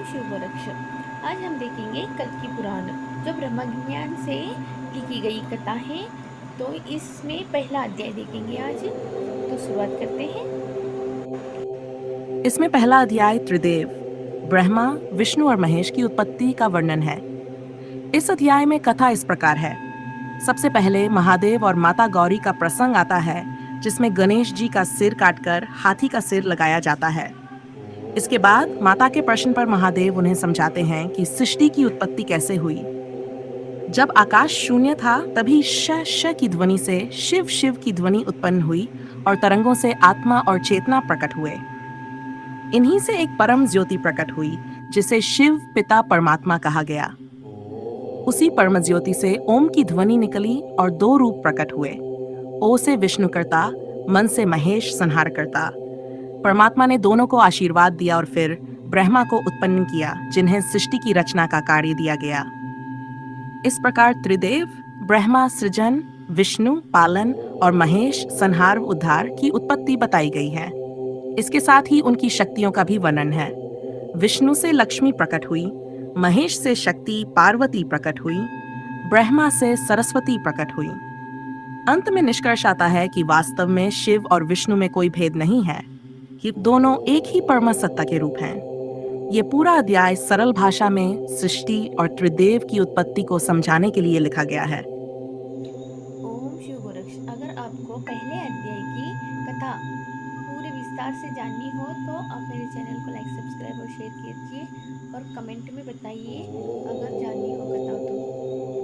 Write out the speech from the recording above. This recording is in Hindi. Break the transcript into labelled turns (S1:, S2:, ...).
S1: शिव गोरक्ष। आज हम देखेंगे कल्कि पुराण, जो ब्रह्मज्ञान से लिखी गई कथा है। तो इसमें पहला अध्याय देखेंगे आज। तो शुरुआत करते हैं।
S2: इसमें पहला अध्याय त्रिदेव, ब्रह्मा, विष्णु और महेश की उत्पत्ति का वर्णन है। इस अध्याय में कथा इस प्रकार है। सबसे पहले महादेव और माता गौरी का प्रसंग आता है, जिसमें गणेश जी का सिर काटकर हाथी का सिर लगाया जाता है। इसके बाद माता के प्रश्न पर महादेव उन्हें समझाते हैं कि सृष्टि की उत्पत्ति कैसे हुई। जब आकाश शून्य था, तभी श श की ध्वनि से शिव शिव की ध्वनि उत्पन्न हुई और तरंगों से आत्मा और चेतना प्रकट हुए। इन्हीं से एक परम ज्योति प्रकट हुई, जिसे शिव पिता परमात्मा कहा गया। उसी परम ज्योति से ओम की ध्वनि निकली और दो रूप प्रकट हुए। ओ से विष्णु करता, मन से महेश संहार करता। परमात्मा ने दोनों को आशीर्वाद दिया और फिर ब्रह्मा को उत्पन्न किया, जिन्हें सृष्टि की रचना का कार्य दिया गया। इस प्रकार त्रिदेव, ब्रह्मा सृजन, विष्णु पालन और महेश संहार उद्धार की उत्पत्ति बताई गई है। इसके साथ ही उनकी शक्तियों का भी वर्णन है। विष्णु से लक्ष्मी प्रकट हुई, महेश से शक्ति पार्वती प्रकट हुई, ब्रह्मा से सरस्वती प्रकट हुई। अंत में निष्कर्ष आता है कि वास्तव में शिव और विष्णु में कोई भेद नहीं है। ये दोनों एक ही परम सत्ता के रूप हैं। ये पूरा अध्याय सरल भाषा में सृष्टि और त्रिदेव की उत्पत्ति को समझाने के लिए लिखा गया है।
S1: ओम शिव गोरक्ष। अगर आपको पहले अध्याय की कथा पूरे विस्तार से जाननी हो तो आप मेरे चैनल को लाइक, सब्सक्राइब और शेयर कीजिए और कमेंट में बताइए अगर जाननी हो कथा तो।